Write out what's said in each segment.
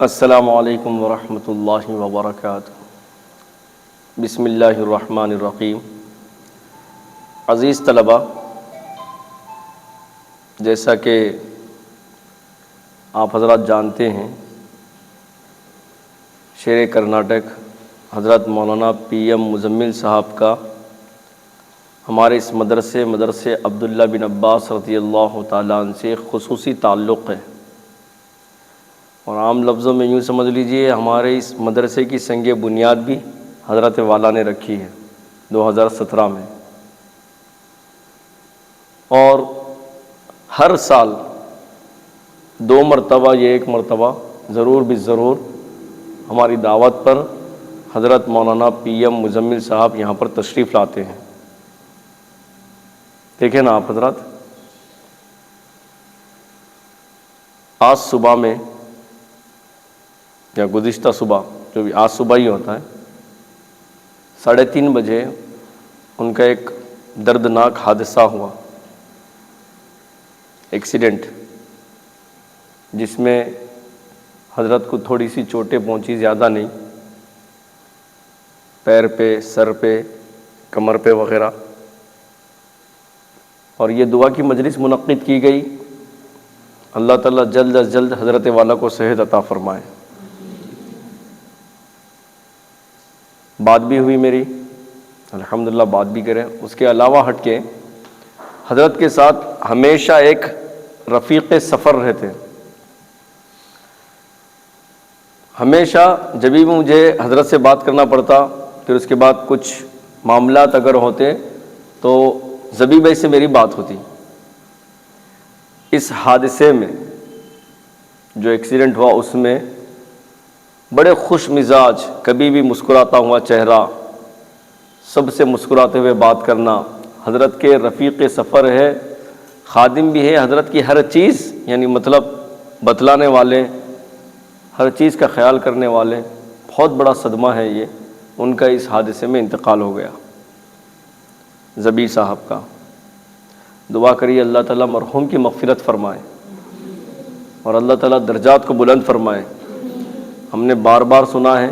السلام علیکم ورحمۃ اللہ وبرکاتہ۔ بسم اللہ الرحمن الرحیم۔ عزیز طلباء، جیسا کہ آپ حضرات جانتے ہیں، شیر کرناٹک حضرت مولانا پی ایم مزمل صاحب کا ہمارے اس مدرسے عبداللہ بن عباس رضی اللہ تعالیٰ عنہ سے خصوصی تعلق ہے، اور عام لفظوں میں یوں سمجھ لیجئے ہمارے اس مدرسے کی سنگ بنیاد بھی حضرت والا نے رکھی ہے 2017 میں، اور ہر سال 2 مرتبہ یا 1 مرتبہ ضرور بالضرور ہماری دعوت پر حضرت مولانا پی ایم مزمل صاحب یہاں پر تشریف لاتے ہیں۔ دیکھیں نا آپ حضرات، آج صبح میں یا گزشتہ صبح، جو بھی آج صبح ہی ہوتا ہے، 3:30 بجے ان کا ایک دردناک حادثہ ہوا، ایکسیڈنٹ، جس میں حضرت کو تھوڑی سی چوٹیں پہنچی، زیادہ نہیں، پیر پہ، سر پہ، کمر پہ وغیرہ، اور یہ دعا کی مجلس منعقد کی گئی، اللہ تعالیٰ جلد از جلد حضرت والا کو صحت عطا فرمائے۔ بات بھی ہوئی میری، الحمدللہ بات بھی کریں۔ اس کے علاوہ ہٹ کے حضرت کے ساتھ ہمیشہ ایک رفیق سفر رہتے، ہمیشہ جب بھی مجھے حضرت سے بات کرنا پڑتا، پھر اس کے بعد کچھ معاملات اگر ہوتے تو زبی بھائی سے میری بات ہوتی۔ اس حادثے میں جو ایکسیڈنٹ ہوا، اس میں بڑے خوش مزاج، کبھی بھی مسکراتا ہوا چہرہ، سب سے مسکراتے ہوئے بات کرنا، حضرت کے رفیق سفر ہے، خادم بھی ہے، حضرت کی ہر چیز یعنی مطلب بتلانے والے، ہر چیز کا خیال کرنے والے۔ بہت بڑا صدمہ ہے یہ، ان کا اس حادثے میں انتقال ہو گیا، زبی صاحب کا۔ دعا کریے اللہ تعالیٰ مرحوم کی مغفرت فرمائے اور اللہ تعالیٰ درجات کو بلند فرمائے۔ ہم نے بار بار سنا ہے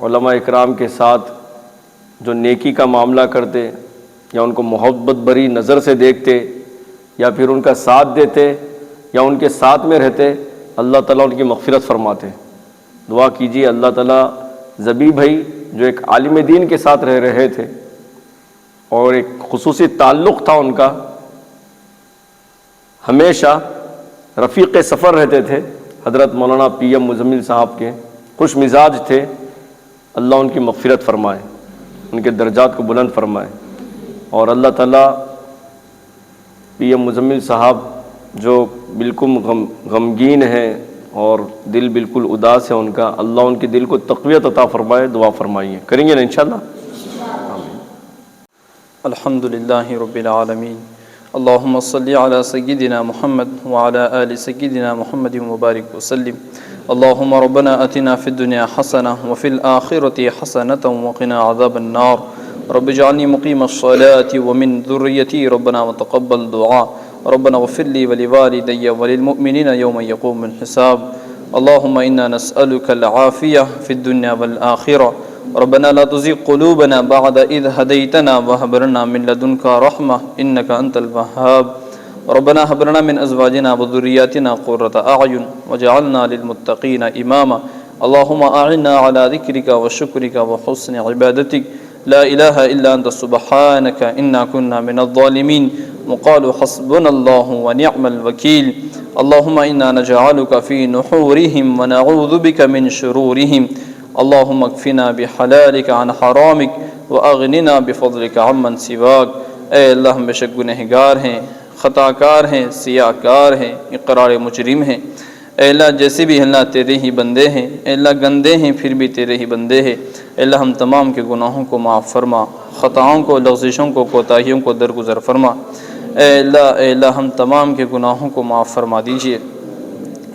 علماء اکرام کے ساتھ جو نیکی کا معاملہ کرتے، یا ان کو محبت بری نظر سے دیکھتے، یا پھر ان کا ساتھ دیتے، یا ان کے ساتھ میں رہتے، اللہ تعالیٰ ان کی مغفرت فرماتے۔ دعا کیجیے اللہ تعالیٰ زبی بھائی جو ایک عالم دین کے ساتھ رہ رہے تھے اور ایک خصوصی تعلق تھا ان کا، ہمیشہ رفیق سفر رہتے تھے حضرت مولانا پی ایم مزمل صاحب کے، خوش مزاج تھے، اللہ ان کی مغفرت فرمائے، ان کے درجات کو بلند فرمائے، اور اللہ تعالیٰ پی ایم مزمل صاحب جو بالکل غمگین ہیں اور دل بالکل اداس ہے ان کا، اللہ ان کے دل کو تقویت عطا فرمائے۔ دعا فرمائیے، کریں گے نا انشاءاللہ؟ الحمدللہ رب العالمین، اللہم صلی علی سیدنا محمد وعلی آل سیدنا محمد مبارک وسلم۔ اللہم ربنا اتنا فی الدنیا حسنہ وفی الآخرۃ حسنۃ وقنا عذاب النار، رب اجعلنی مقیم الصلاۃ ومن ذریتی، ربنا وتقبل دعاء، ربنا اغفر لی ولوالدی وللمؤمنین یوم یقوم الحساب۔ اللہم انا نسألک العافیہ فی الدنیا والآخرہ، ربنا لا تزغ قلوبنا بعد اذ ہدیتنا وہب لنا من لدنک رحمہ انک انت الوہاب، ربنا هب لنا من ازواجنا وذریاتنا قرۃ اعین وجعلنا للمتقین اماما، اللہم اعنا علی ذکرک وشکرک وحسن عبادتک، لا الہ الا انت سبحانک انا کنا من الظالمین، وقال حسبنا اللہ ونعم الوکیل۔ اللہم انا نجعلک فی نحورہم ونعوذ بک من شرورہم، اللہم اکفنا بحلالک عن حرامک واغننا بفضلک عمن سواک۔ اے اللہ، ہم بے شک گنہگار ہیں، خطا کار ہیں، سیاہ کار ہیں، اقرار مجرم ہیں۔ اے اللہ، جیسے بھی اللہ تیرے ہی بندے ہیں، اے اللہ گندے ہیں پھر بھی تیرے ہی بندے ہیں۔ اے اللہ، ہم تمام کے گناہوں کو معاف فرما، خطاؤں کو، لغزشوں کو، کوتاہیوں کو درگزر فرما۔ اے اللہ ہم تمام کے گناہوں کو معاف فرما دیجیے۔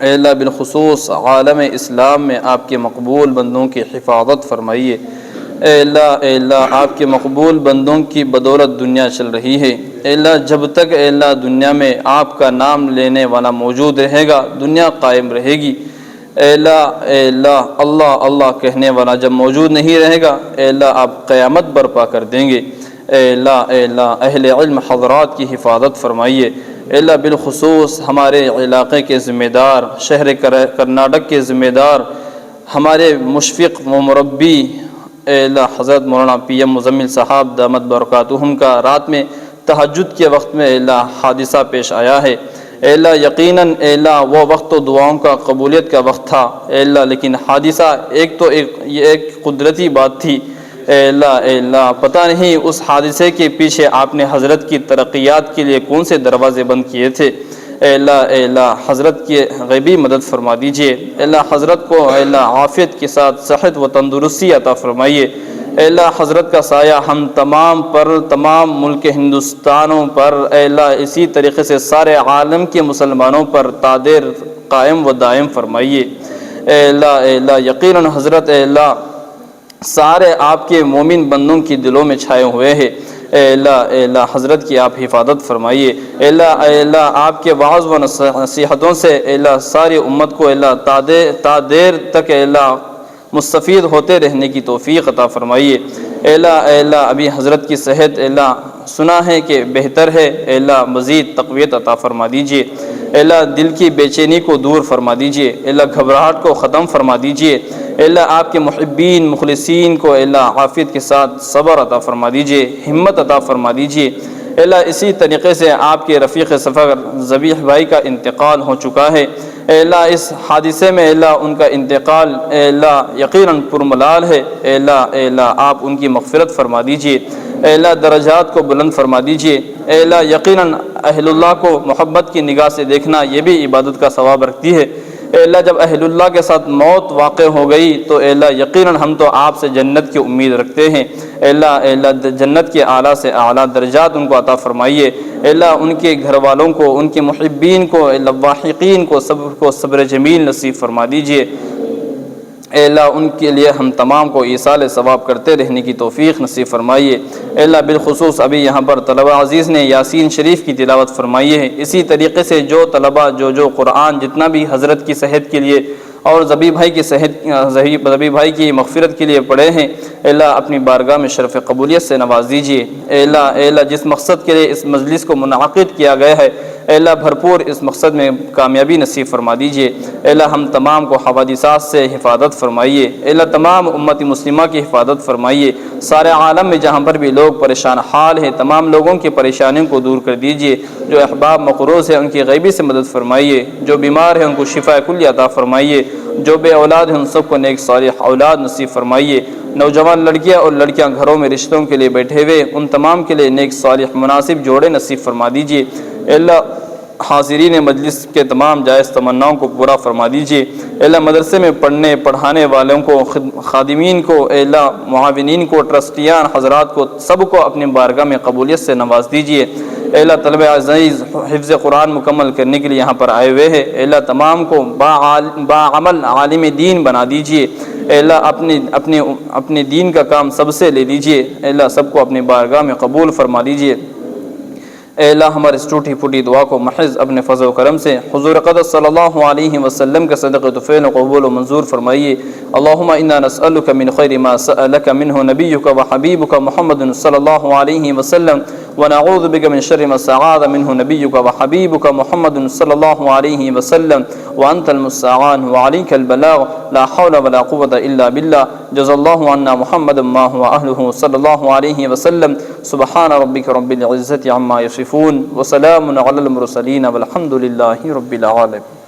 اے اللہ، بالخصوص عالم اسلام میں آپ کے مقبول بندوں کی حفاظت فرمائیے۔ اے اللہ آپ کے مقبول بندوں کی بدولت دنیا چل رہی ہے۔ اے اللہ، جب تک اے اللہ دنیا میں آپ کا نام لینے والا موجود رہے گا، دنیا قائم رہے گی۔ اے اللہ اللہ اللہ کہنے والا جب موجود نہیں رہے گا، اے اللہ آپ قیامت برپا کر دیں گے۔ اے اللہ اہل علم حضرات کی حفاظت فرمائیے۔ اے اللہ بالخصوص ہمارے علاقے کے ذمہ دار، شہر کرناٹک کے ذمہ دار، ہمارے مشفق و مربی اے اللہ حضرت مولانا پی ایم مزمل صاحب دامت برکاتہم کا رات میں تہجد کے وقت میں اے اللہ حادثہ پیش آیا ہے۔ اے اللہ یقیناً اے اللہ وہ وقت تو دعاؤں کا قبولیت کا وقت تھا اے اللہ، لیکن حادثہ یہ ایک قدرتی بات تھی اے اللہ پتہ نہیں اس حادثے کے پیچھے آپ نے حضرت کی ترقیات کے لیے کون سے دروازے بند کیے تھے۔ اے اللہ حضرت کی غیبی مدد فرما دیجئے۔ اے اللہ حضرت کو اے اللہ عافیت کے ساتھ صحت و تندرستی عطا فرمائیے۔ اے اللہ حضرت کا سایہ ہم تمام پر، تمام ملک ہندوستانوں پر، اے اللہ اسی طریقے سے سارے عالم کے مسلمانوں پر تادیر قائم و دائم فرمائیے۔ اے اللہ یقیناً حضرت اے اللہ سارے آپ کے مومن بندوں کی دلوں میں چھائے ہوئے ہیں۔ اے اللہ حضرت کی آپ حفاظت فرمائیے۔ اے اللہ آپ کے وعظ و نصیحتوں سے اے اللہ ساری امت کو اے اللہ تا دیر تک اے اللہ مستفید ہوتے رہنے کی توفیق عطا فرمائیے۔ اے اللہ ابھی حضرت کی صحت اے اللہ سنا ہے کہ بہتر ہے، اے اللہ مزید تقویت عطا فرما دیجئے۔ اے اللہ دل کی بے چینی کو دور فرما دیجئے۔ اے اللہ گھبراہٹ کو ختم فرما دیجئے۔ اے اللہ آپ کے محبین مخلصین کو اے اللہ عافیت کے ساتھ صبر عطا فرما دیجئے، ہمت عطا فرما دیجئے۔ اے اللہ اسی طریقے سے آپ کے رفیق سفر ذبیح بھائی کا انتقال ہو چکا ہے۔ اے اللہ اس حادثے میں اے اللہ ان کا انتقال اے اللہ یقیناً پرملال ہے۔ اے اللہ آپ ان کی مغفرت فرما دیجئے۔ اے اللہ درجات کو بلند فرما دیجئے۔ اے اللہ یقیناً اہل اللہ کو محبت کی نگاہ سے دیکھنا یہ بھی عبادت کا ثواب رکھتی ہے۔ اے اللہ جب اہل اللہ کے ساتھ موت واقع ہو گئی تو اے اللہ یقیناً ہم تو آپ سے جنت کی امید رکھتے ہیں۔ اے اللہ جنت کے اعلیٰ سے اعلیٰ درجات ان کو عطا فرمائیے۔ اے اللہ ان کے گھر والوں کو، ان کے محبین کو، اے اللہ واحقین کو صبر جمیل نصیب فرما دیجئے۔ اے اللہ ان کے لیے ہم تمام کو ایصال ثواب کرتے رہنے کی توفیق نصیب فرمائیے۔ اے اللہ بالخصوص ابھی یہاں پر طلبہ عزیز نے یاسین شریف کی تلاوت فرمائی ہے، اسی طریقے سے جو طلبہ جو قرآن جتنا بھی حضرت کی صحت کے لیے اور ذبیح بھائی کی مغفرت کے لیے پڑھے ہیں، اے اللہ اپنی بارگاہ میں شرف قبولیت سے نواز دیجیے۔ اے اللہ جس مقصد کے لیے اس مجلس کو منعقد کیا گیا ہے، اے اللہ بھرپور اس مقصد میں کامیابی نصیب فرما دیجیے۔ اے اللہ ہم تمام کو حوادثات سے حفاظت فرمائیے۔ اے اللہ تمام امت مسلمہ کی حفاظت فرمائیے۔ سارے عالم میں جہاں پر بھی لوگ پریشان حال ہیں، تمام لوگوں کی پریشانیوں کو دور کر دیجیے۔ جو احباب مقروض ہیں ان کی غیبی سے مدد فرمائیے، جو بیمار ہیں ان کو شفا کلی عطا فرمائیے، جو بے اولاد ہیں ان سب کو نیک صالح اولاد نصیب فرمائیے۔ نوجوان لڑکیاں اور لڑکیاں گھروں میں رشتوں کے لیے بیٹھے ہوئے ان تمام کے لیے نیک صالح مناسب جوڑے نصیب فرما دیجیے۔ اے اللہ حاضرین مجلس کے تمام جائز تمناؤں کو پورا فرما دیجیے۔ اے اللہ مدرسے میں پڑھنے پڑھانے والوں کو، خادمین کو، اے اللہ معاونین کو، ٹرسٹیان حضرات کو، سب کو اپنی بارگاہ میں قبولیت سے نواز دیجیے۔ اے اللہ طلبہ عزیز حفظ قرآن مکمل کرنے کے لیے یہاں پر آئے ہوئے ہیں، اے اللہ تمام کو باعمل عالم دین بنا دیجیے۔ اے اللہ اپنے دین کا کام سب سے لے لیجیے۔ اے اللہ سب کو اپنی بارگاہ میں قبول فرما دیجیے۔ اے اللہ ہمارے اس ٹوٹی پھوٹی دعا کو محض اپنے فضل و کرم سے حضور قدس صلی اللہ علیہ وسلم کے صدقہ طفیل قبول و منظور فرمائیے۔ اللہم انا نسألک من خیر ما سألک منہ نبیک و حبیبک محمد صلی اللہ علیہ وسلم ونعوذ بک من شر ما استعاذ منہ نبیک و حبیبک محمد صلی اللہ علیہ وسلم وانت المستعان وعلیک البلاغ لا حول ولا قوة الا باللہ جزا اللہ عنا محمد ما هو اہلہ صلی اللہ علیہ وسلم سبحان ربک رب العزت عما یصفون وسلام علی المرسلین والحمد للہ رب العالمین۔